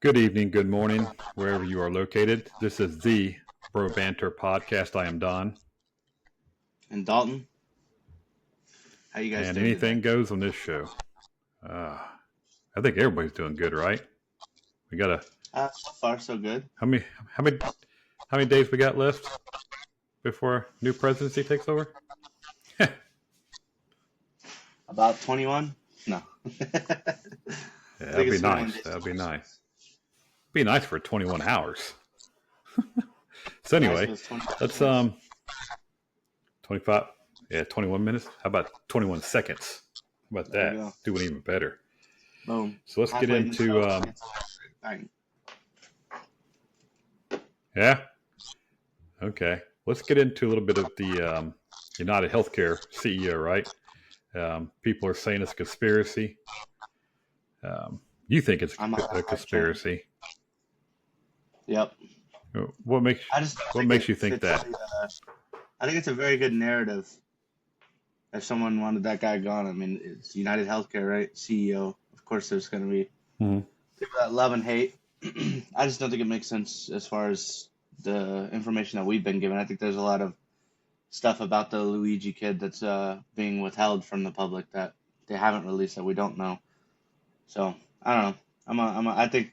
Good evening, good morning, wherever you are located. This is the Bro Banter podcast. I am Don, And Dalton, how you guys and doing today? anything goes on this show. Uh, I think everybody's doing good, right? We got So far so good. how many how many how many days we got left before new presidency takes over? Yeah, About 21? No. I that'd think be it's 21 nice. days. That'd be nice. Be nice for 21 hours. So Be nice if anyway, it's 25 let's minutes. 25, yeah, 21 minutes. How about 21 seconds? How about There we that? go. Doing even better. Boom. So let's get Halfway in the into show. Bang. yeah. Okay, let's get into a little bit of the United Healthcare CEO. Right? People are saying it's a conspiracy. You think it's I'm on a that hype train. conspiracy? Yep. What makes I just don't what think makes it you think fits that? I think it's a very good narrative if someone wanted that guy gone. I mean, it's United Healthcare, right? CEO. Of course, there's going to be Mhm. people that love and hate. I just don't think it makes sense as far as the information that we've been given. I think there's a lot of stuff about the Luigi kid that's being withheld from the public that they haven't released that we don't know. So I don't know. I think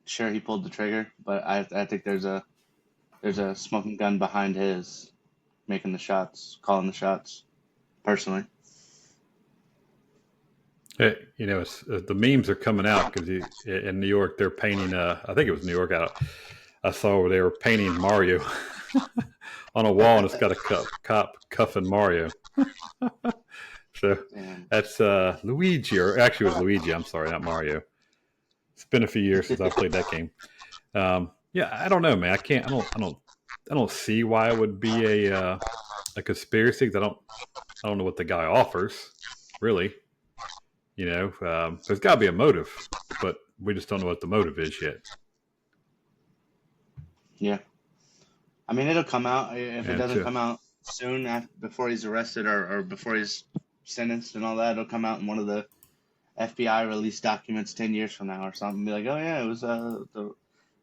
sure he pulled the trigger, but I think there's a smoking gun behind his making the shots, calling the shots. Personally, The memes are coming out because in New York they're painting. I think it was New York. I saw where they were painting Mario on a wall, and it's got a cop cuffing Mario. So and that's Luigi, or actually it was Luigi. I'm sorry, not Mario. It's been a few years since I played that game. Yeah, I don't know, man. I can't. I don't see why it would be a conspiracy. Because I don't know what the guy offers. Really, there's got to be a motive, but we just don't know what the motive is yet. yeah, I mean it'll come out if it And doesn't come out soon before he's arrested or before he's sentenced and all that. It'll come out in one of the FBI release documents 10 years from now or something. Be like, oh yeah, it was the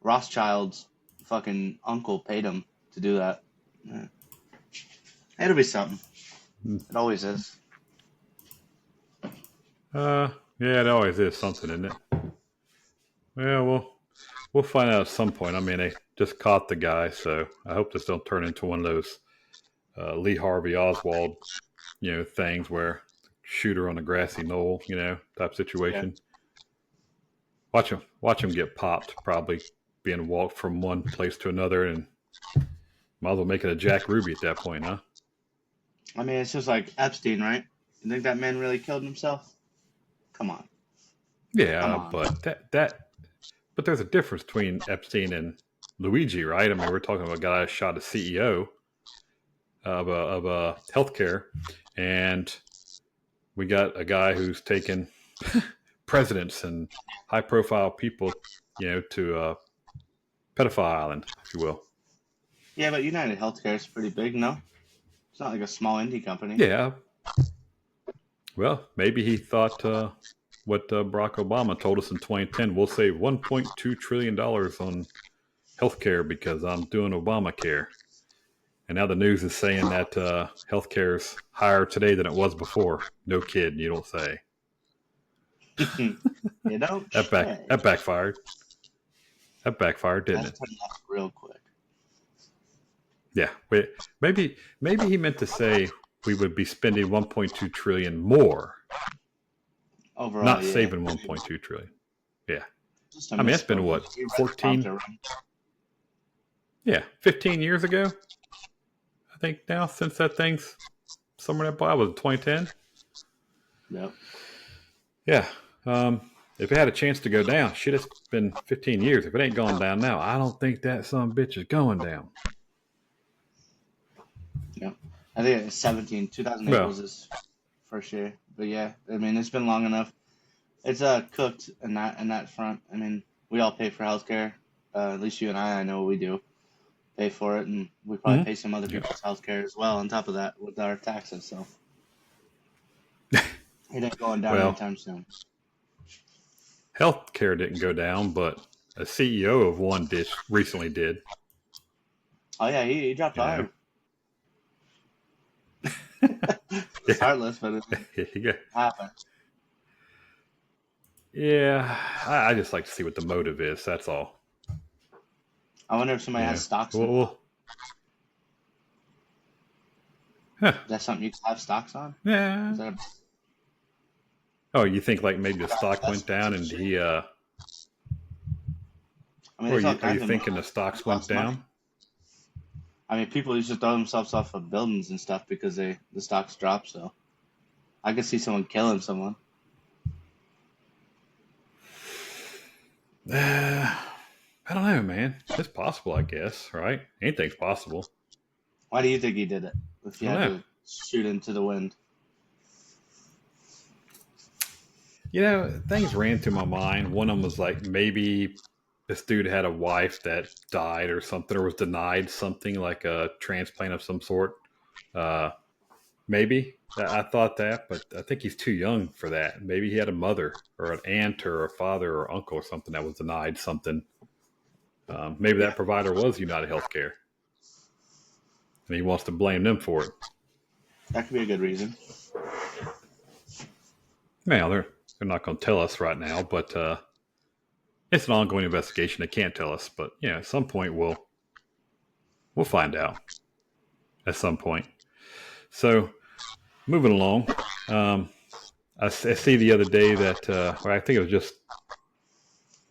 Rothschild's fucking uncle paid him to do that. Yeah. It'll be something. It always is. yeah, it always is something, isn't it? Yeah, well, we'll find out at some point. I mean, they just caught the guy, so I hope this don't turn into one of those Lee Harvey Oswald, things where shooter on a grassy knoll, type Yeah. situation. Watch him get popped, probably being walked from one place to another, and might as well make it a Jack Ruby at that point, huh? I mean, it's just like Epstein, right? You think that man really killed himself? Come on. Come Yeah, on. but there's a difference between Epstein and Luigi, right? I mean, we're talking about a guy who shot a CEO of a healthcare, and we got a guy who's taken presidents and high profile people, to pedophile island, if you will. Yeah, but United Healthcare is pretty big, no? It's not like a small indie company. Yeah. Well, maybe he thought what Barack Obama told us in 2010. We'll save $1.2 trillion on healthcare because I'm doing Obamacare. And now the news is saying that healthcare is higher today than it was before. No kid, you don't say. You don't say. That backfired. That backfired, didn't That's it? turned left real quick. Yeah. Maybe he meant to say we would be spending 1.2 trillion more, Overall, not yeah. saving 1.2 trillion. Yeah. Just a I mean, that's been misspoke. what, He read the 14? prompter wrong. Yeah, 15 years ago. I think now since that thing's somewhere that was 2010. Yep. Yeah. If it had a chance to go down, shit, it's been 15 years. If it ain't gone down now, I don't think that son of a bitch is going down. Yep. I think it was 17. 2008 Well, was his first year. But yeah, I mean, it's been long enough. It's cooked in that front. I mean, we all pay for healthcare. At least you and I know we do pay for it, and we probably pay some other yeah. people's healthcare as well on top of that with our taxes. So it ain't going down Well, anytime soon. health care didn't go down, but a CEO of one dish recently did. Oh yeah, he dropped You know, hard. It's heartless, but it yeah, happened. yeah. I just like to see what the motive is. That's all. I wonder if somebody has Yeah. stocks in Well, it. huh. Is that something you can have stocks on? Yeah. Is that Oh, you think like maybe the an stock went investment down and situation? he I mean, or there's all are you kinds of thinking the motives. stocks People went lost money. down? I mean, people used to throw themselves off of buildings and stuff because the stocks dropped. So I could see someone killing someone. I don't know, man. It's possible, I guess, right? Anything's possible. Why do you think he did it? If I you don't had know. to shoot into the wind. Things ran through my mind. One of them was like maybe this dude had a wife that died or something, or was denied something like a transplant of some sort. Uh, maybe I thought that, but I think he's too young for that. Maybe he had a mother or an aunt or a father or uncle or something that was denied something. Maybe Yeah, that provider was United Healthcare, and he wants to blame them for it. that could be a good reason. Now they're not going to tell us right now, but it's an ongoing investigation. They can't tell us, but yeah, at some point we'll find out at some point. So moving along, um, I see the other day that, or I think it was just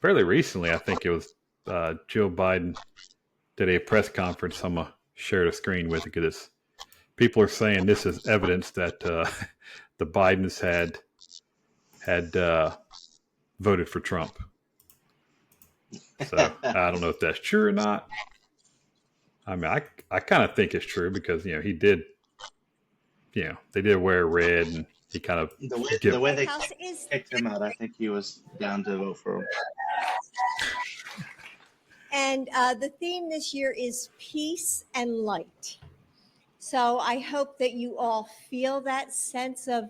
fairly recently. I think it was Joe Biden did a press conference. I'm gonna share the screen with you because people are saying this is evidence that the Bidens had voted for Trump. So I don't know if that's true or not. I mean, I kind of think it's true because he did, they did wear red and he kind of The give. way they House is kicked him out, I think he was down to vote for him. and the theme this year is peace and light. So I hope that you all feel that sense of,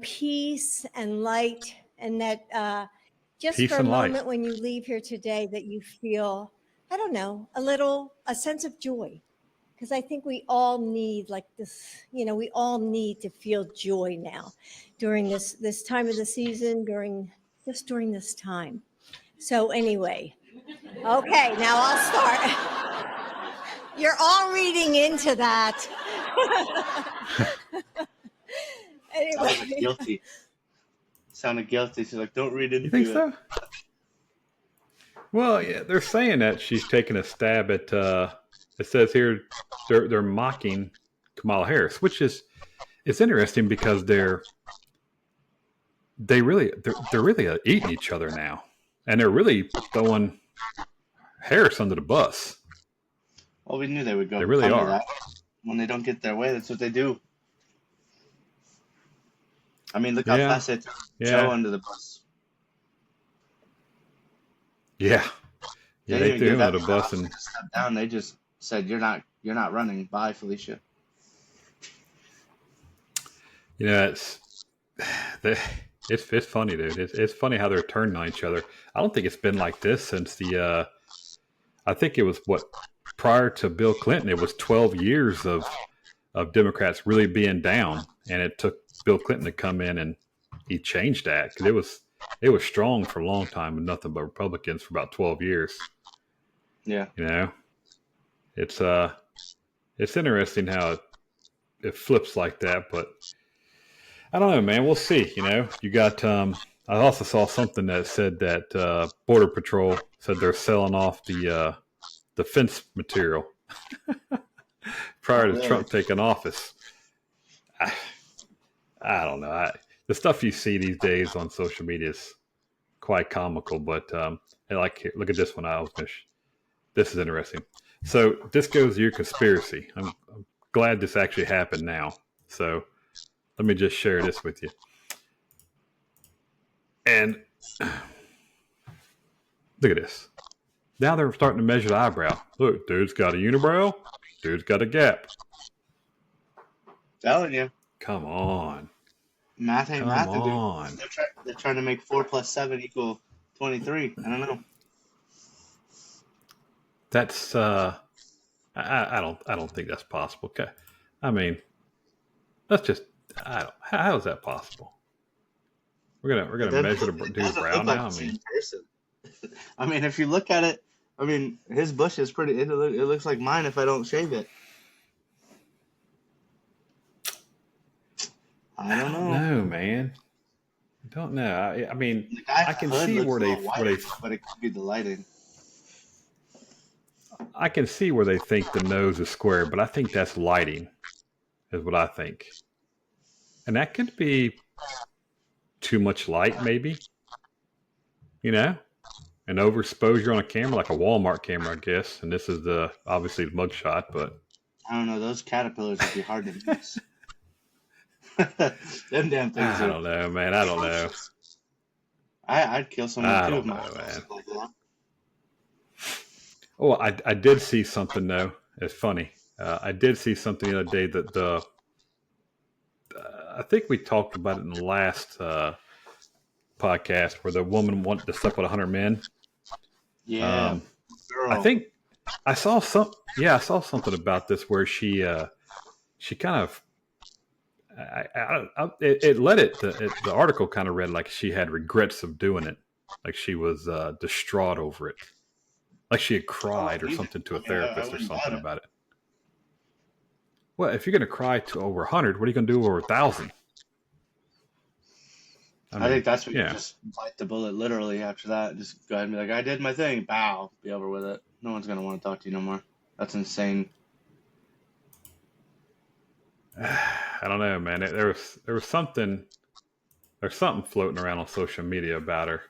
peace and light, and that just for Peace a and light. moment when you leave here today, that you feel, I don't know, a sense of joy. Because I think we all need like this, we all need to feel joy now during this time of the season, during this time. So anyway, okay, now I'll start. You're all reading into that. Sounded Anyway, guilty. Sounded guilty. She's like, don't read You think into it. so? Well, yeah, they're saying that she's taking a stab at. It says here they're mocking Kamala Harris, which is it's interesting because they're really eating each other now, and they're really throwing Harris under the bus. Well, we knew they would They go really come to are. that. When they don't get their way, that's what they do. I mean, look how Yeah, fast they threw Joe yeah, under the bus. yeah, They yeah. didn't They even threw give him under that the man an bus, option and to step down. They just said, you're not running. Bye, Felicia. it's they, it's funny, dude. It's funny how they're turning on each other. I don't think it's been like this since the. I think it was what prior to Bill Clinton. It was 12 years of Democrats really being down, and it took Bill Clinton to come in and he changed that because it was strong for a long time with nothing but Republicans for about 12 years. Yeah. You know, it's it's interesting how it flips like that, but I don't know, man. We'll see. You got. I also saw something that said that Border Patrol said they're selling off the fence material Oh, prior to really? Trump taking office. I, I don't know. The stuff you see these days on social media is quite comical, but look at this one. This is interesting. So this goes to your conspiracy. I'm glad this actually happened now. So let me just share this with you. And look at this. Now they're starting to measure the eyebrow. Look, dude's got a unibrow. Dude's got a gap. Telling you. Come on. Math ain't Come math, dude. on. They're trying to make 4 plus 7 equal 23. I don't know. That's I don't think that's possible. Okay. I mean, that's just I don't. How is that possible? We're It gonna doesn't measure look, the it dude's doesn't brow look like now. I the mean, same person. I mean, if you look at it, I mean, his bush is pretty. It looks like mine if I don't shave it. I I don't don't know. know, man. I don't know. I mean, The guy's I can hood see looks where a little white, they but it could be the lighting. I can see where they think the nose is square, but I think that's lighting, is what I think, and that could be too much light, maybe. You know, an overexposure on a camera, like a Walmart camera, I guess. And this is the obviously the mugshot, but I don't know. Those caterpillars would be hard to miss. Them damn things I are don't know, man. I don't know. ferocious. I'd kill someone I too if don't my know, eyebrows man. looked like that. Oh, I did see something though. It's funny. I did see something the other day that the I think we talked about it in the last podcast where the woman wanted to sleep with 100 men. Yeah, Um, I girl. think I saw some. Yeah, I saw something about this where she kind of it led the article kind of read like she had regrets of doing it, like she was distraught over it, like she had I cried or wouldn't either. something to I a mean, I therapist or wouldn't doubt something it. about it. Well, if you're going to cry to over 100, what are you going to do over 1,000? I I mean, think that's what you yeah. just bite the bullet literally after that. Just go ahead and be like, I did my thing. Bow. Be over with it. No one's going to want to talk to you no more. That's insane. I don't know, man. There was something there's something floating around on social media about her.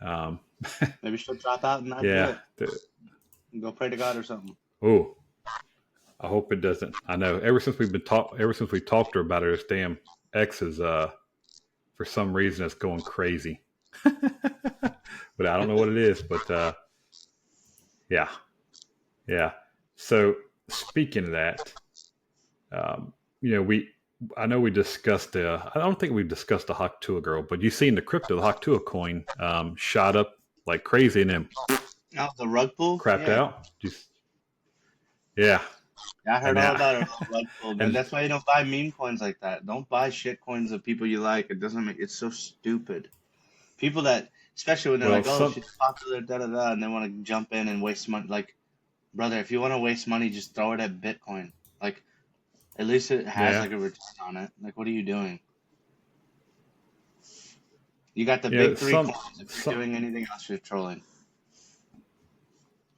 Um, Maybe she'll drop out and not do yeah. it. And go pray to God or something. Oh, I hope it doesn't. I know. Ever since we talked to her about her, this damn ex is for some reason it's going crazy. But I don't know what it is. But yeah, yeah. So speaking of that, you know, I know we discussed. I don't think we discussed the Haktua girl, but you seen the crypto, the Haktua coin shot up like crazy and then Oh, the rug pull? crapped Yeah. out. Just yeah, Yeah, I heard and all now about it. Rug pull, man. and That's why you don't buy meme coins like that. Don't buy shit coins of people you like. It doesn't make it's so stupid. People that, especially when they're well, like, oh, some she's popular, da da da, and they want to jump in and waste money. Like, brother, if you want to waste money, just throw it at Bitcoin. Like, at least it has yeah, like a return on it. Like, what are you doing? You got the yeah, big three coins. If you're some doing anything else, you're trolling.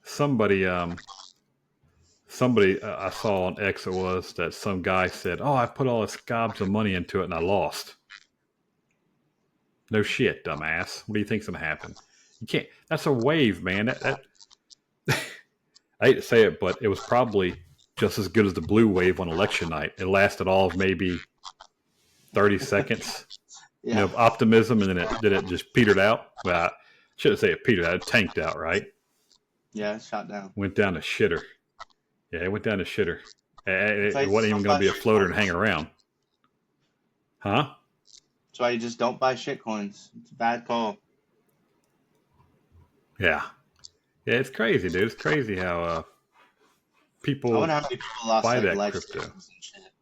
somebody somebody I saw on X it was that some guy said, "Oh, I put all this gobs of money into it and I lost." No shit, dumbass. What do you think's gonna happen? You can't. That's a wave, man. I hate to say it, but it was probably just as good as the blue wave on election night. It lasted all of maybe 30 seconds, you know, Yeah, of optimism, and then it just petered out. Well, I shouldn't say it petered out. It tanked out, right? yeah, it's shot down. Went down to shitter. Yeah, it went down to shitter. That's why It you just wasn't even don't going to buy be a shit floater and hang coins. around, huh? That's why you just don't buy shit coins. It's a bad call. Yeah, yeah. It's crazy, dude. It's crazy how I wonder people how many people lost buy like that life crypto. savings and shit.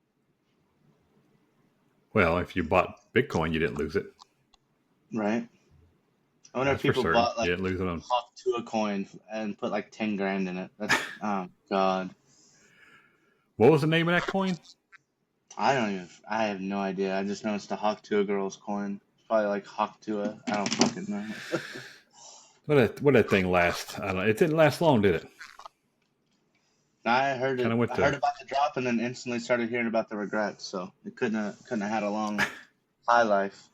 Well, if you bought Bitcoin, you didn't lose it. Right? I wonder if That's for people certain. bought You like didn't lose it on. Hawk to a coin and put like 10 grand in it. That's oh god. What was the name of that coin? I have no idea. I just know it's the Hawk to a girl's coin. It's probably like Hawk to a I don't fucking know. What that thing last? I don't know. It didn't last long, did it? I heard Kind it. of went I heard to. about the drop and then instantly started hearing about the regrets. So it couldn't have had a long high life.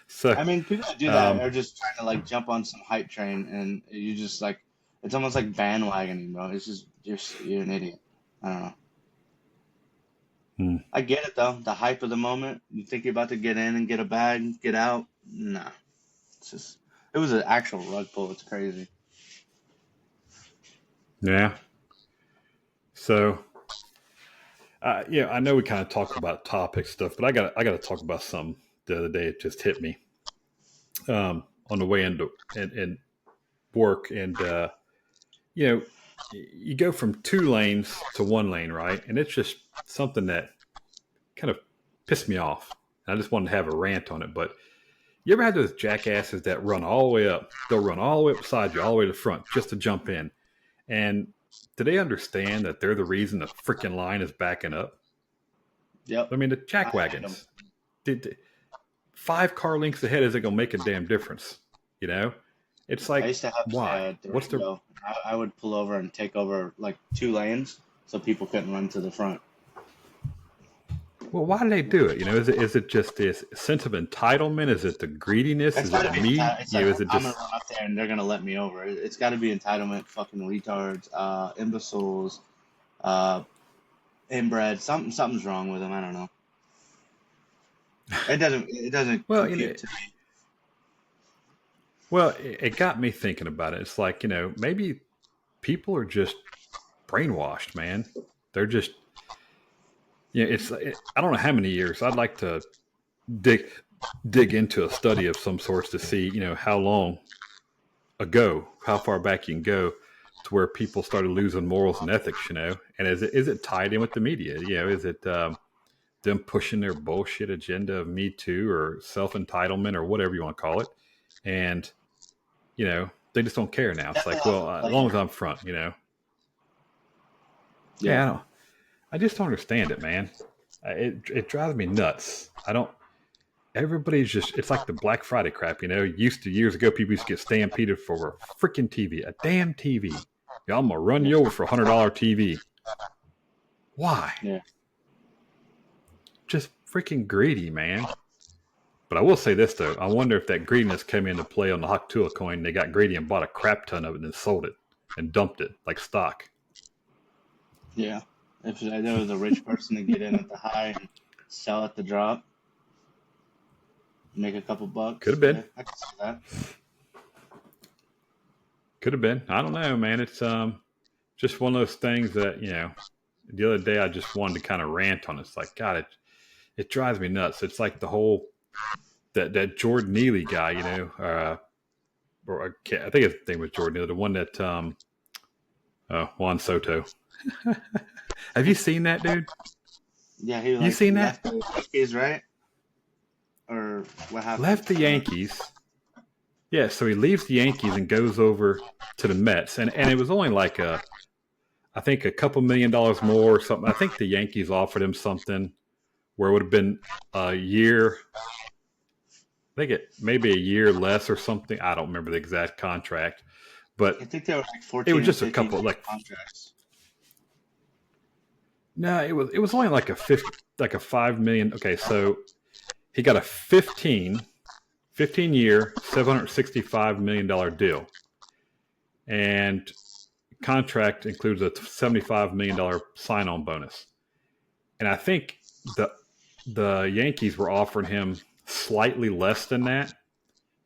So, I mean, people that do that um, are just trying to like jump on some hype train, and you just like it's almost like bandwagoning, bro. It's just you're an idiot. I don't know. hmm. I get it though. The hype of the moment. You think you're about to get in and get a bag, get out. Nah, it's just it was an actual rug pull. It's crazy. Yeah. So, yeah, I know we kind of talk about topic stuff, but I got to talk about something the other day. It just hit me on the way into and work, and you go from 2 lanes to 1 lane, right? And it's just something that kind of pissed me off. I just wanted to have a rant on it. But you ever had those jackasses that run all the way up? They'll run all the way up beside you, all the way to the front, just to jump in. And do they understand that they're the reason the freaking line is backing up? Yep. I mean, the jack wagons. 5 car lengths ahead isn't going to make a damn difference. It's like, I used to have why? What's the? Durango. I would pull over and take over like 2 lanes so people couldn't run to the front. Well, why do they do it? Is it just this sense of entitlement? Is it the greediness? It's Is it gotta the be. need? It's like, Is it I'm just? gonna run up there and they're gonna let me over. It's got to be entitlement. Fucking retards, imbeciles, inbred. Something's wrong with them. I don't know. It doesn't Well, compute to me. Well, it got me thinking about it. It's like, maybe people are just brainwashed, man. They're just, I don't know how many years. I'd like to dig into a study of some sorts to see, how long ago, how far back you can go to where people started losing morals and ethics, and is it tied in with the media? Is it them pushing their bullshit agenda of Me Too or self-entitlement or whatever you want to call it? And, they just don't care now. It's like, well, as long as I'm front, Yeah, I just don't understand it, man. It drives me nuts. Everybody's just, it's like the Black Friday crap, years ago, people used to get stampeded for a freaking TV, a damn TV. I'm going to run you over for $100 TV. Why? Yeah. Just freaking greedy, man. But I will say this, though. I wonder if that greediness came into play on the Haktula coin. They got greedy and bought a crap ton of it and then sold it and dumped it like stock. Yeah. If there was a rich person to get in at the high and sell at the drop, make a couple bucks. Could have been. Yeah, I can see that. Could have been. I don't know, man. It's just one of those things that, the other day I just wanted to kind of rant on. It's like, God, it drives me nuts. It's like the whole that Jordan Neely guy, or I think his name was Jordan Neely, the one that Juan Soto. Have you seen that, dude? Yeah, he you seen that? Left the Yankees, right? Or what happened? Left the Yankees. Yeah, so he leaves the Yankees and goes over to the Mets, and it was only like I think a couple $1 million more or something. I think the Yankees offered him something where it would have been a year. I think maybe a year less or something. I don't remember the exact contract, but I think there were like 14. It was just a couple like contracts. No, it was only like a $5 million. Okay, so he got a 15 year, $765 million deal, and contract includes a $75 million sign-on bonus. And I think the Yankees were offering him slightly less than that.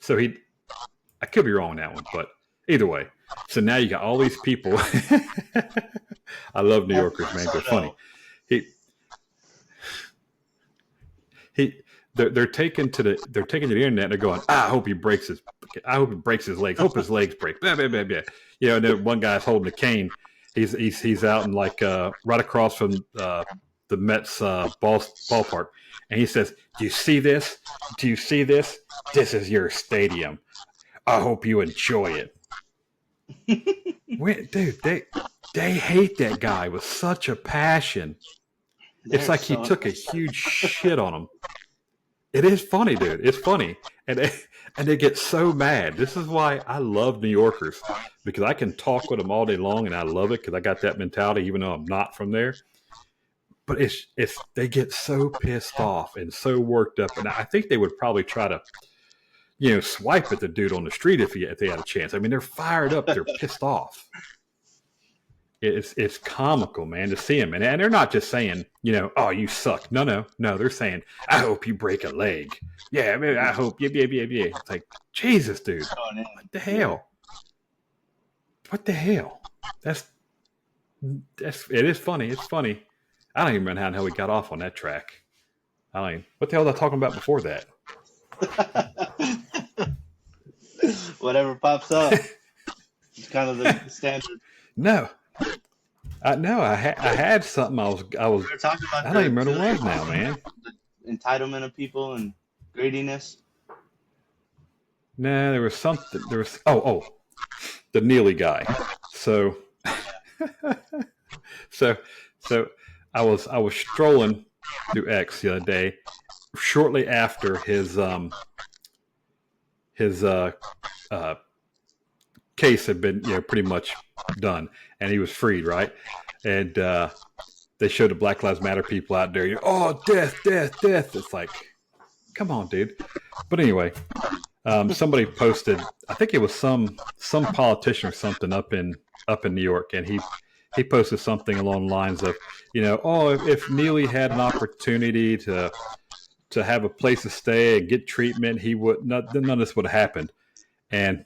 So I could be wrong on that one, but either way. So now you got all these people. I love New Yorkers, man. They're funny. They're taking to the internet and they're going, I hope he breaks his legs. Hope his legs break. Blah, blah, blah, blah. And then one guy's holding a cane. He's out in like right across from the Mets ballpark, and he says, "Do you see this? Do you see this? This is your stadium. I hope you enjoy it." Dude, they hate that guy with such a passion. It's like he took a huge shit on him. It is funny, dude. It's funny. And they get so mad. This is why I love New Yorkers, because I can talk with them all day long, and I love it because I got that mentality even though I'm not from there. But they get so pissed off and so worked up. And I think they would probably try to, swipe at the dude on the street if they had a chance. I mean, they're fired up. They're pissed off. It's comical, man, to see them. And they're not just saying, oh, you suck. No. They're saying, I hope you break a leg. Yeah, I hope. Yeah. It's like, Jesus, dude. What the hell? What the hell? It is funny. It's funny. I don't even remember how the hell we got off on that track. What the hell was I talking about before that? Whatever pops up. kind of the standard. No, I had something. I was. We were talking about I don't even the remember what it was now, man. entitlement of people and greediness. No, there was something. There was. The Neely guy. So, so, so I was strolling through X the other day, shortly after his case had been pretty much done, and he was freed, right? And they showed the Black Lives Matter people out there. Oh, death, death, death! It's like, come on, dude. But anyway, somebody posted. I think it was some politician or something up in New York, and he posted something along the lines of, if Neely had an opportunity to have a place to stay and get treatment, he would not. None of this would have happened. And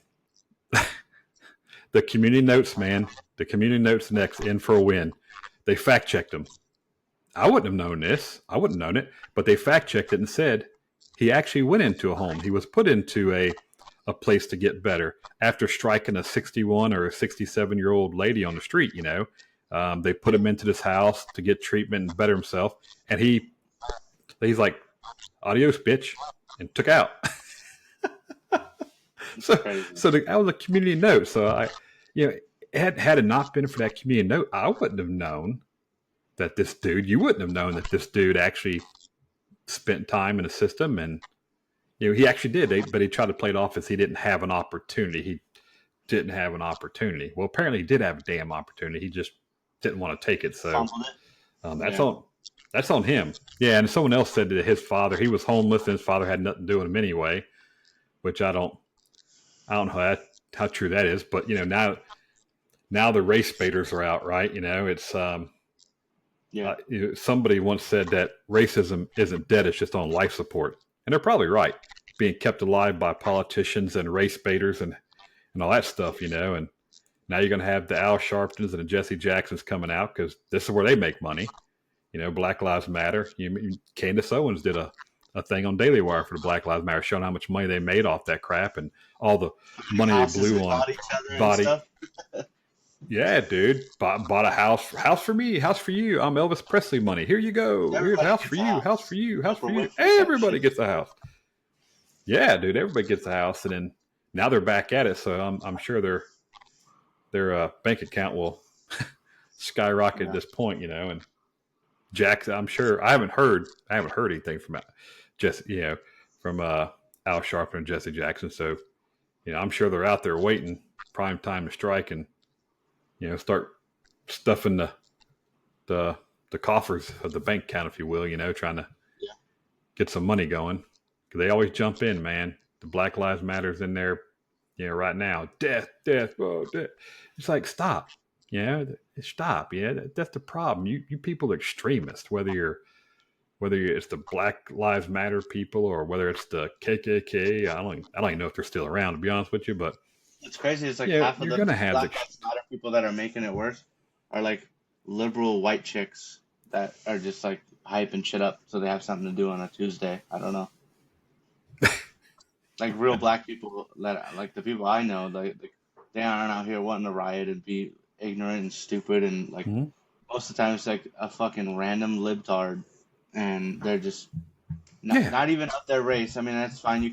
the community notes, man, the community notes next in for a win. They fact checked him. I wouldn't have known this. I wouldn't have known it, but they fact checked it and said he actually went into a home. He was put into a place to get better after striking a 61 or a 67-year-old lady on the street. They put him into this house to get treatment and better himself, and he's like, "Adios, bitch," and took out. So that was a community note. So had it not been for that community note, I wouldn't have known that you wouldn't have known that this dude actually spent time in the system, and he actually did. But he tried to play it off as he didn't have an opportunity. He didn't have an opportunity. Well, apparently he did have a damn opportunity. He just didn't want to take it. So that's on him. Yeah, and someone else said that his father, he was homeless, and his father had nothing to do with him anyway, which I don't know how true that is. But now the race baiters are out, right? It's somebody once said that racism isn't dead; it's just on life support, and they're probably right. Being kept alive by politicians and race baiters and all that stuff, and now you're going to have the Al Sharptons and the Jesse Jacksons coming out because this is where they make money. Black Lives Matter. Candace Owens did a thing on Daily Wire for the Black Lives Matter, showing how much money they made off that crap and all the money they blew on body. Yeah, dude, bought a house for me, house for you. I'm Elvis Presley money. Here you go. Here's a house for you, house for you, house for you. Everybody gets a house. Yeah, dude, everybody gets a house, and then now they're back at it. So I'm sure their bank account will skyrocket at this point, and Jackson, I'm sure I haven't heard anything from from Al Sharpton and Jesse Jackson. So, I'm sure they're out there waiting prime time to strike and start stuffing the coffers of the bank account, if you will. Trying to get some money going because they always jump in, man. The Black Lives Matter's in there, right now. Death, oh, death. It's like stop. Stop. That's the problem. You people are extremists, whether it's the Black Lives Matter people or whether it's the KKK. I don't even know if they're still around, to be honest with you. But it's crazy. It's like half of the Black Lives Matter people that are making it worse are like liberal white chicks that are just like hyping shit up so they have something to do on a Tuesday. I don't know. Like real black people that like the people I know, they aren't out here wanting to riot and be ignorant and stupid and like most of the time it's like a fucking random libtard and they're just not even of their race. I mean that's fine. You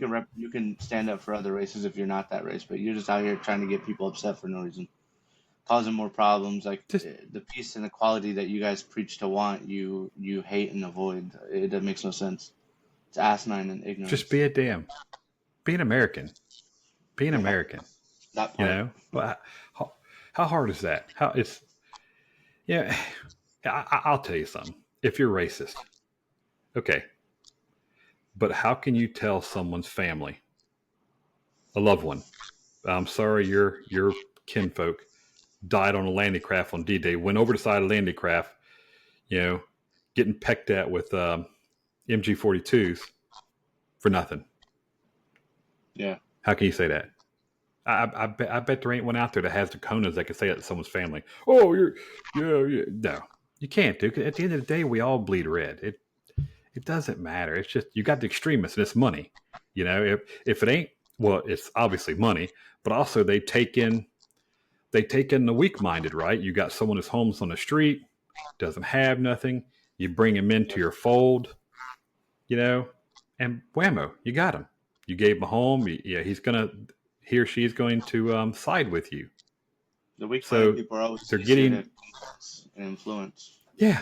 can stand up for other races if you're not that race, but you're just out here trying to get people upset for no reason, causing more problems. Like the peace and equality that you guys preach to want, you hate and avoid. It makes no sense. It's asinine and ignorant. Just be an American. Be an American. That part. Well, how hard is that? I'll tell you something. If you're racist, okay, but how can you tell someone's family, a loved one, I'm sorry, your kinfolk died on a landing craft on D-Day, went over the side of the landing craft, getting pecked at with MG-42s for nothing. Yeah. How can you say that? I bet there ain't one out there that has the cojones that can say that to someone's family. Oh, no, you can't, dude. At the end of the day, we all bleed red. It doesn't matter. It's just you got the extremists and it's money. If it ain't, well, it's obviously money, but also they take in they take in the weak-minded, right? You got someone who's homeless on the street, doesn't have nothing. You bring him into your fold, and whammo, you got him. You gave him a home. He or she's going to side with you. The weak-minded So people are always they're easier getting, to influence. yeah,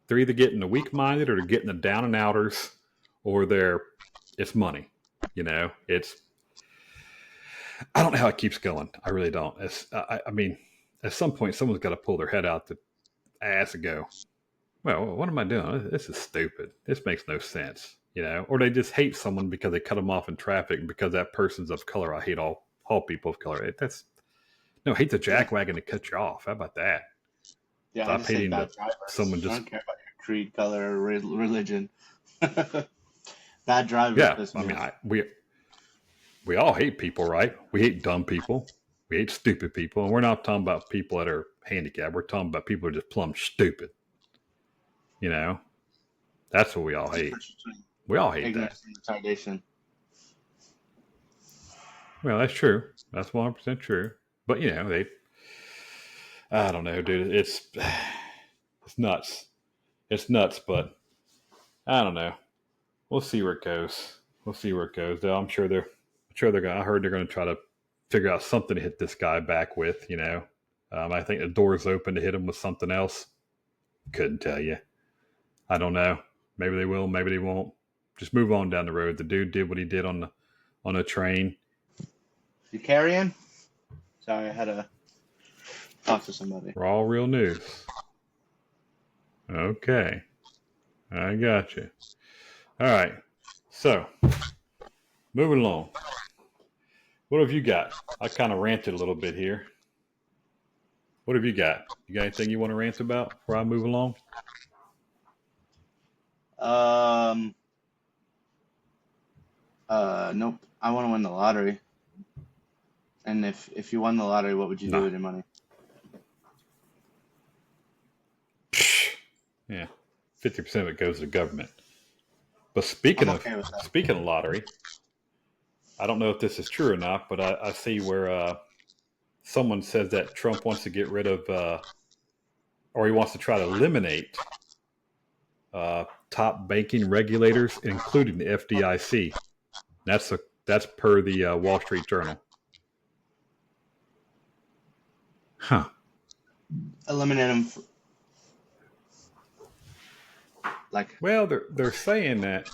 they're either getting the weak-minded or they're getting the down and outers, or it's money. I don't know how it keeps going. I really don't. I mean, at some point, someone's got to pull their head out the ass and go, well, what am I doing? This is stupid. This makes no sense. Or they just hate someone because they cut them off in traffic, and because that person's of color. I hate all people of color. Hate the jackwagon to cut you off. How about that? Yeah, I Stop just hate hating bad drivers. someone I just. don't care about your creed, color, or religion. Bad drivers. Yeah, I mean, we all hate people, right? We hate dumb people. We hate stupid people, and we're not talking about people that are handicapped. We're talking about people who are just plumb stupid. That's what we all hate. We all hate that. Ignorance and retardation. Well, that's true. That's 100% true. But I don't know, dude. It's nuts. It's nuts, but I don't know. We'll see where it goes. Though I'm sure they're going. I heard they're going to try to figure out something to hit this guy back with. I think the door's open to hit him with something else. Couldn't tell you. I don't know. Maybe they will. Maybe they won't. Just move on down the road. The dude did what he did on a train. You carrying? Sorry, I had to talk to somebody. Raw real news. Okay. I got you. All right. So, moving along. What have you got? I kind of ranted a little bit here. What have you got? You got anything you want to rant about before I move along? Nope. I want to win the lottery. And if you won the lottery, what would you do with your money? Yeah, 50% of it goes to the government. But speaking of lottery, I don't know if this is true or not, but I see where someone says that Trump wants to get rid of, or he wants to try to eliminate top banking regulators, including the FDIC. That's per the Wall Street Journal. Huh. Eliminate them. Well, they're saying that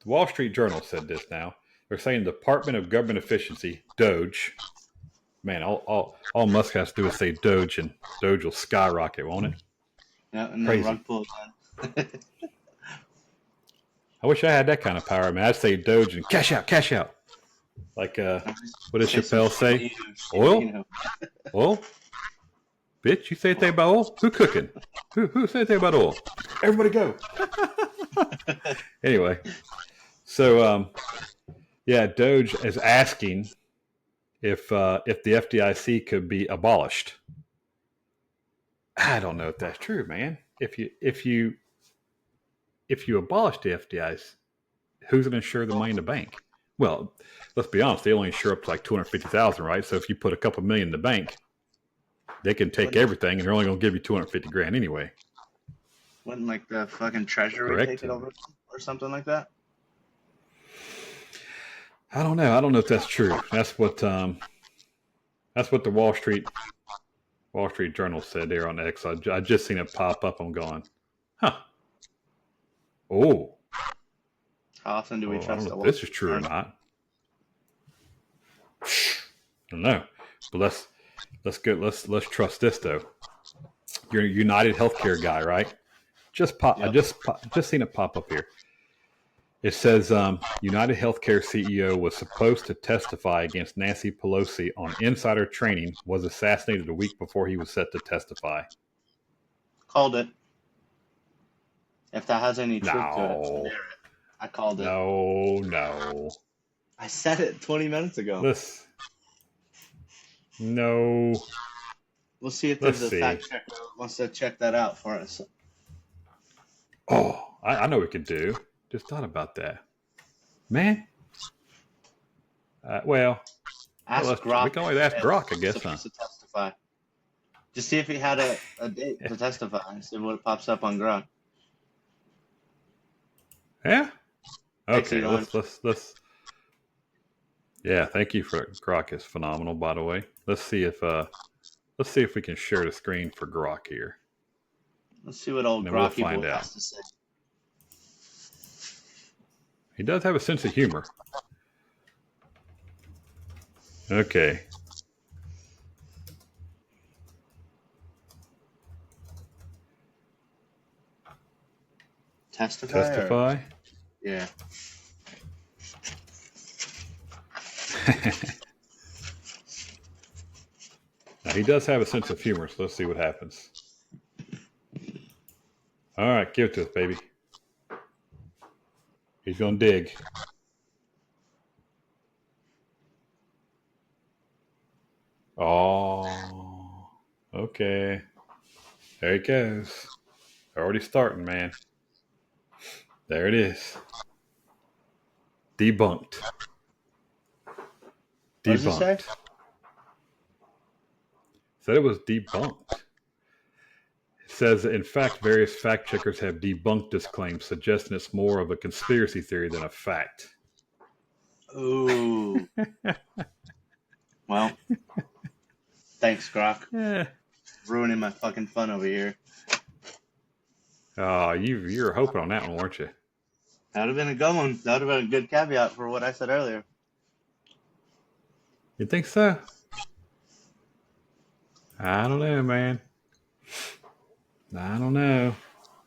the Wall Street Journal said this now. They're saying the Department of Government Efficiency, Doge. Man, all Musk has to do is say Doge, and Doge will skyrocket, won't it? Yeah, and crazy. Then rug pull again. I wish I had that kind of power. I mean, I'd say Doge and cash out. Like, what does Chappelle say? Oil? Oil? Bitch, you say anything about oil? Who cooking? Who said anything about oil? Everybody go. Anyway, so Doge is asking if the FDIC could be abolished. I don't know if that's true, man. If you abolish the FDIC, who's going to insure the money in the bank? Well, let's be honest. They only insure up to like $250,000, right? So if you put a couple million in the bank, they can take everything, and they're only going to give you $250,000 anyway. Wouldn't like the fucking treasury take it over or something like that? I don't know if that's true. That's what the Wall Street Journal said there on X. I just seen it pop up. I'm going, huh? Oh. How often do we trust I don't know the if this is true or not. I don't know, but let's trust this though. You're a United Healthcare guy, right? I just seen it pop up here. It says United Healthcare CEO was supposed to testify against Nancy Pelosi on insider trading, was assassinated a week before he was set to testify. Called it. If that has any truth to it, I called it. No. I said it 20 minutes ago. No. We'll see if there's a fact checker that wants to check that out for us. Oh, I know what we could do. Just thought about that. Man. Ask Grok. we can always ask Grok, I guess, huh? testify. Just see if he had a date to testify and see what pops up on Grok. Yeah. Thanks, Okay. Elon. Let's. Yeah. Thank you for Grok is phenomenal, by the way. Let's see if we can share the screen for Grok here, Let's see what and old then we'll Grocky find boy out. has to say. He does have a sense of humor. Okay. Testify. Testify. Yeah. Now, he does have a sense of humor, so let's see what happens. All right, give it to us, baby. He's gonna dig. Oh, okay. There he goes. Already starting, man. There it is. Debunked. What does it say? Said it was debunked. It says, in fact, various fact checkers have debunked this claim, suggesting it's more of a conspiracy theory than a fact. Ooh. Well, thanks, Grok. Eh. Ruining my fucking fun over here. Oh, you were hoping on that one, weren't you? That would have been a good one. That would have been a good caveat for what I said earlier. You think so? I don't know, man. I don't know.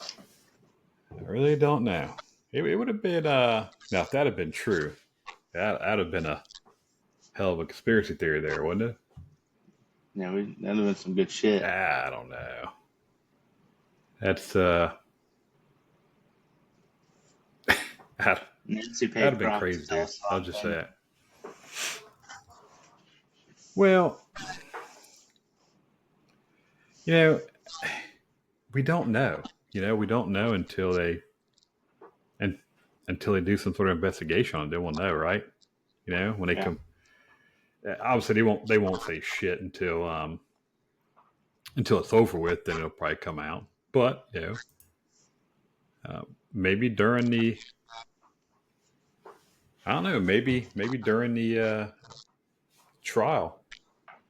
I really don't know. It would have been now if that had been true, that'd have been a hell of a conspiracy theory there, wouldn't it? Yeah, that would have been some good shit. I don't know. That's Nancy paid that'd have been Grok crazy, to tell dude. us I'll wrong just thing. say it. Well, we don't know. We don't know until they do some sort of investigation on it. Then we'll know, right? When they come. Obviously, they won't say shit until it's over with. Then it'll probably come out. But maybe during the, I don't know, maybe during the trial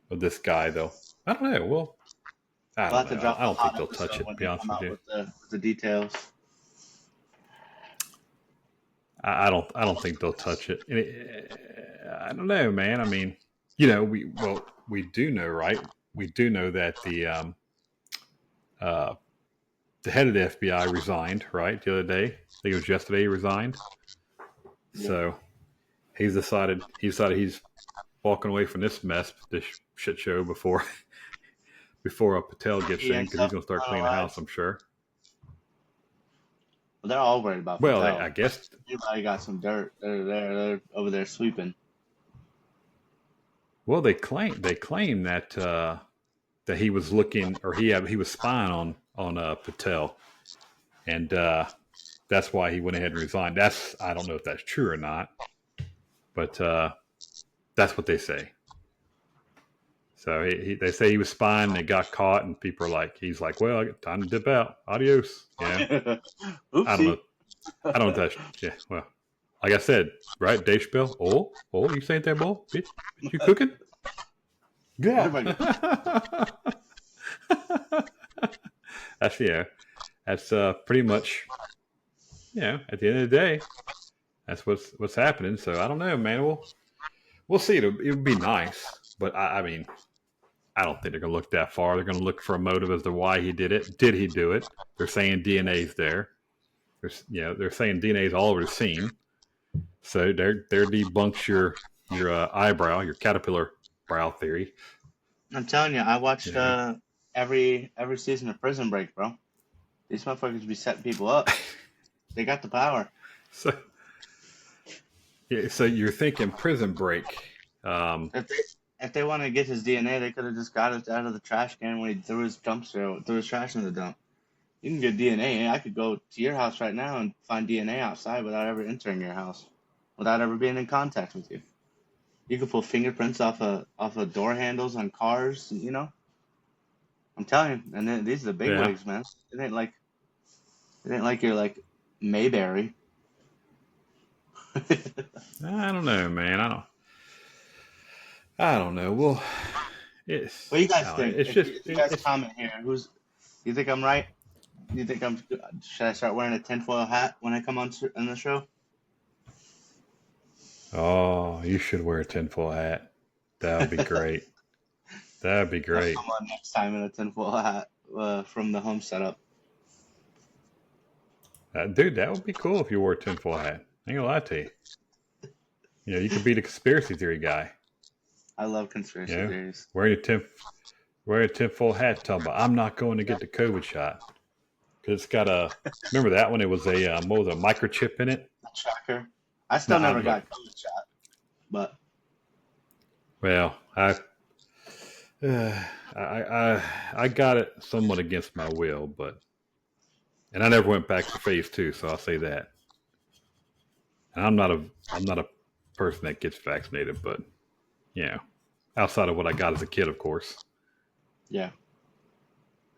of this guy, though. I don't know. Well, I We'll don't have to know. drop I a don't think hot they'll touch episode it. when To be they honest come with out you, with the details. I don't think they'll touch it. I don't know, man. I mean, we do know, right? We do know that the head of the FBI resigned, right? The other day, I think it was yesterday, he resigned. Yeah. So he's decided he's walking away from this mess, this shit show before Patel gets He in, ends because he's up going to start cleaning the house, I'm sure. Well, they're all worried about Well, Patel. I guess. Everybody got some dirt. They're over there sweeping. Well, they claim that that he was looking, or he was spying on Patel, and that's why he went ahead and resigned. I don't know if that's true or not, but that's what they say. So they say he was spying, and they got caught, and people are like, he's like, well, I got time to dip out. Adios. Yeah. I don't know. I don't know if that's, yeah. Well, like I said, right? Dave Chappelle. Oh, you saying that, boy? Bitch, you cooking? Yeah. That's pretty much, at the end of the day, that's what's happening. So I don't know, man. We'll see. It would be nice, but I mean, I don't think they're going to look that far. They're going to look for a motive as to why he did it. Did he do it? They're saying DNA's there. They're saying DNA's all over the scene. So there debunks your eyebrow, your caterpillar brow theory. I'm telling you, I watched every season of Prison Break, bro. These motherfuckers be setting people up. They got the power. So you're thinking Prison Break. If they want to get his DNA, they could have just got it out of the trash can when he threw his trash in the dump. You can get DNA. I could go to your house right now and find DNA outside without ever entering your house, without ever being in contact with you. You could pull fingerprints off of door handles on cars. You know, I'm telling you. And then these are the big Yeah. wigs, man. It ain't like you're like Mayberry. I don't know, man. I don't know. Well, What do you guys think? it's just If you guys comment here, you think I'm right? You think should I start wearing a tinfoil hat when I come on the show? Oh, you should wear a tinfoil hat. That would be great. That'd be I'll great. come on next time in a tinfoil hat from the home setup. Dude, that would be cool if you wore a tinfoil hat. I ain't gonna lie to you. You know, you could be the conspiracy theory guy. I love conspiracy You know, theories. wearing a tinfoil hat, talking about I'm not going to get the COVID shot because it's got a. Remember that one? It was a what was it, a microchip in it. A tracker. I still Nah, never but got COVID shot, but well, uh, I got it somewhat against my will, but and I never went back for phase 2, so I'll say that. And I'm not a person that gets vaccinated, but you know, outside of what I got as a kid, of course. yeah.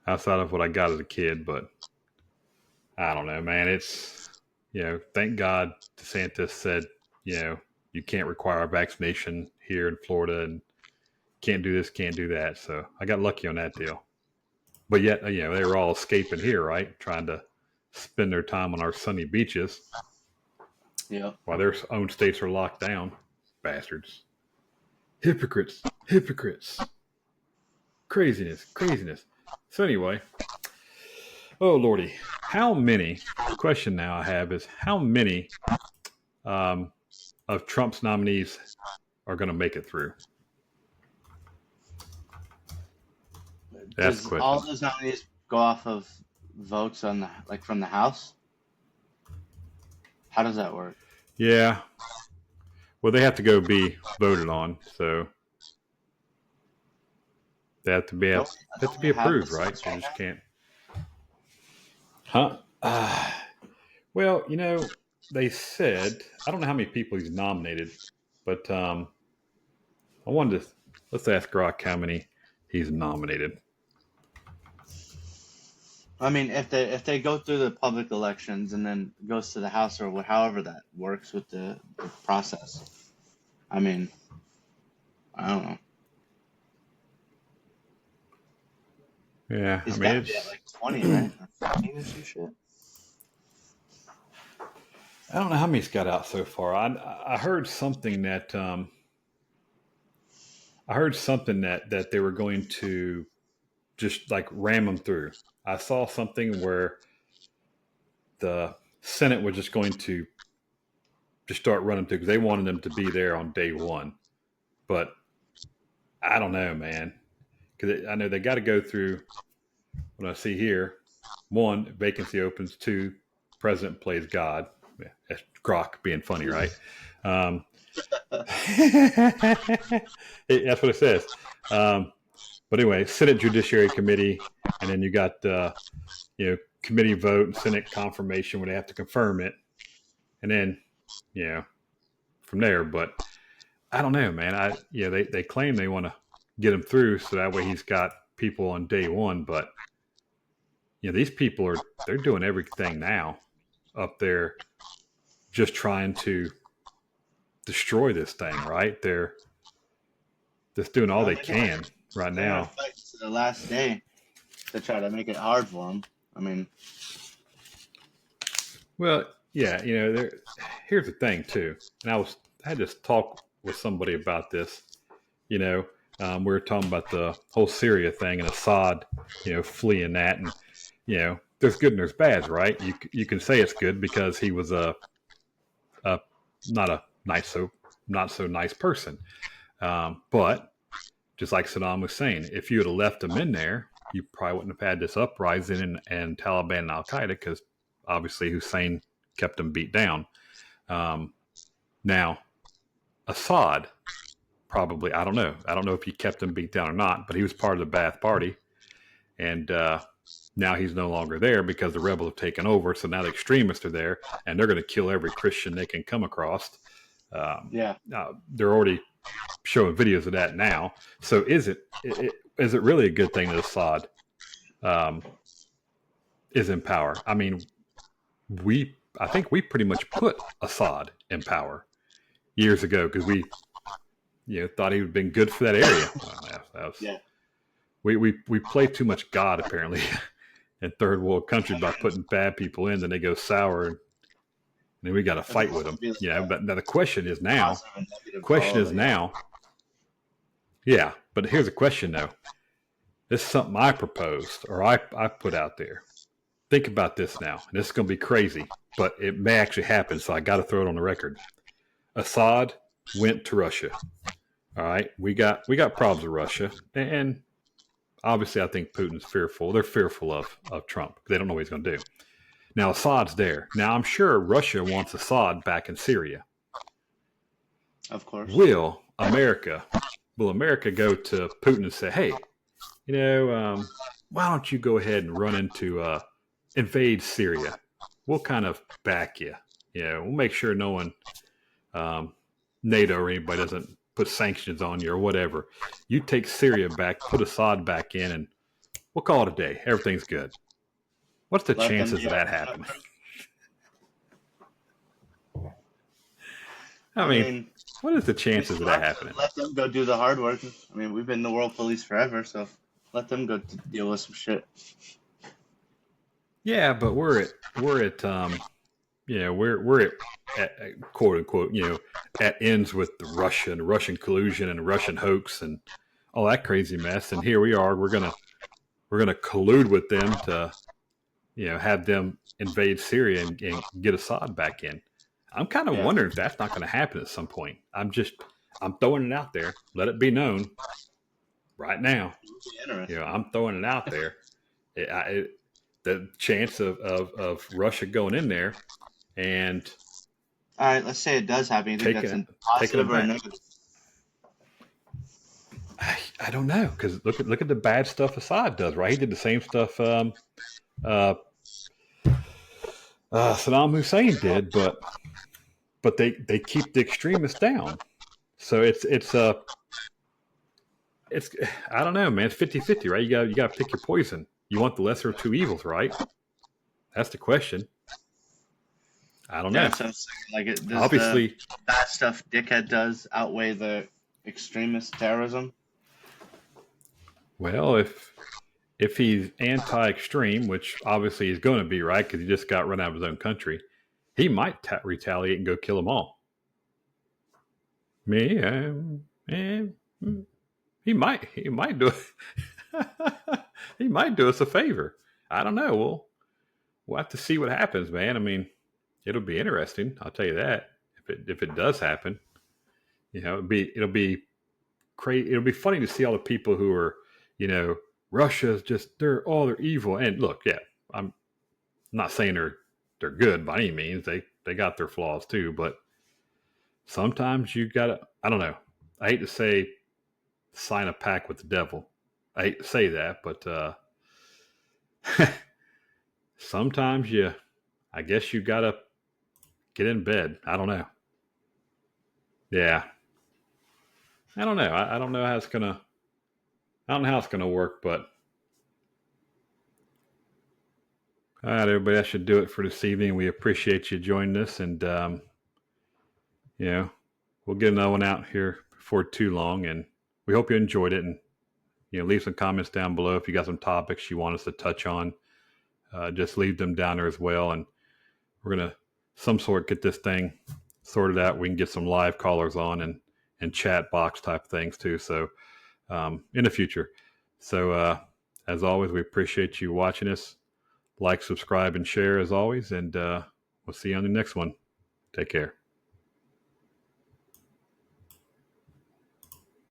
Outside of what I got as a kid, but I don't know, man. It's thank God DeSantis said, you can't require a vaccination here in Florida and can't do this, can't do that. So I got lucky on that deal. But yet, they were all escaping here, right? Trying to spend their time on our sunny beaches Yeah. while their own states are locked down. Bastards. Hypocrites. Hypocrites. Craziness. Craziness. So anyway, oh Lordy, the question now I have is how many of Trump's nominees are going to make it through? That's the Does all question. those nominees go off of votes from the House? How does that work? Yeah. Well, they have to go be voted on, so they have to be Don't we have the approved, right? seats They right just now? can't. Huh? Well, they said I don't know how many people he's nominated, but I wanted to let's ask Rock how many he's nominated. I mean, if they go through the public elections and then goes to the House or however that works with the process. I mean, I don't know. Yeah, I He's mean got to be at it's like 20, right? Or 15 or some shit. I don't know how many he's got out so far. I heard something that that they were going to just like ram them through. I saw something where the Senate was just going to just start running through because they wanted them to be there on day one. But I don't know, man, because I know they got to go through. What I see here, 1, vacancy opens. 2, president plays God. Yeah, that's Grok being funny, right? That's what it says. But anyway, Senate Judiciary Committee, and then you got committee vote and Senate confirmation where they have to confirm it, and then from there. But I don't know, man. They claim they want to get him through so that way he's got people on day one, but these people they're doing everything now up there, just trying to destroy this thing, right? They're just doing all Well, they can right they're gonna now. fight to the last day to try to make it hard for them. I mean, Well, yeah, here's the thing too, and I had this talk with somebody about this. We were talking about the whole Syria thing and Assad, fleeing that, and there's good and there's bad, right? You can say it's good because he was a not a not so nice person, but just like Saddam Hussein, if you had left him in there, you probably wouldn't have had this uprising and Taliban and Al Qaeda because obviously Hussein kept him beat down. Now, Assad probably, I don't know if he kept him beat down or not, but he was part of the Ba'ath Party, and now he's no longer there because the rebels have taken over. So now the extremists are there, and they're going to kill every Christian they can come across. yeah. They're already showing videos of that now. So is it really a good thing that Assad is in power? I mean, I think we pretty much put Assad in power years ago because we thought he would have been good for that area. Well, that was, Yeah. we play too much God apparently in third world countries by putting bad people in, then they go sour, and then we got to fight with them. But now the question is now. Yeah, but here's a question though. This is something I proposed or I put out there. Think about this now. This is going to be crazy, but it may actually happen, so I got to throw it on the record. Assad went to Russia. All right, we got problems with Russia, and obviously I think Putin's fearful. They're fearful of Trump. They don't know what he's going to do. Now Assad's there. Now I'm sure Russia wants Assad back in Syria. Of course. Will America go to Putin and say, hey, why don't you go ahead and run into invade Syria? We'll kind of back you. We'll make sure no one, NATO or anybody doesn't put sanctions on you or whatever. You take Syria back, put Assad back in, and we'll call it a day. Everything's good. What's the chances of that happening? I mean, what is the chances of that happening? Let them go do the hard work. I mean, we've been the world police forever, so let them go deal with some shit. Yeah, but we're at quote unquote, at ends with the Russian collusion and Russian hoax and all that crazy mess. And here we are, we're gonna collude with them to, have them invade Syria and get Assad back in. I'm kind of wondering if that's not going to happen at some point. I'm throwing it out there. Let it be known right now. I'm throwing it out there. The chance of Russia going in there and all right, let's say it does happen. You think that's a positive or a negative? I don't know, because look at the bad stuff Assad does. Right, he did the same stuff Saddam Hussein did, but they keep the extremists down. So it's I don't know, man. It's 50-50, right? You got to pick your poison. You want the lesser of two evils, right? That's the question. I don't know. So obviously, the bad stuff dickhead does outweigh the extremist terrorism. Well, if he's anti-extreme, which obviously he's going to be, right? Because he just got run out of his own country, he might retaliate and go kill them all. He might do it. He might do us a favor. I don't know. We'll have to see what happens, man. I mean, it'll be interesting. I'll tell you that. If it does happen, it'll be crazy. It'll be funny to see all the people who are, Russia's just they're evil. And look, yeah, I'm not saying they're good by any means. They got their flaws too, but sometimes you gotta. I don't know. I hate to say sign a pact with the devil. I hate to say that, but sometimes I guess you gotta get in bed. I don't know. Yeah. I don't know. I don't know how it's gonna. I don't know how it's gonna work, but all right, everybody. That should do it for this evening. We appreciate you joining us, and we'll get another one out here before too long. And we hope you enjoyed it. And leave some comments down below if you got some topics you want us to touch on. Just leave them down there as well, and we're gonna some sort get this thing sorted out. We can get some live callers on and chat box type things too. So in the future. So as always, we appreciate you watching us. Like, subscribe, and share as always. And we'll see you on the next one. Take care.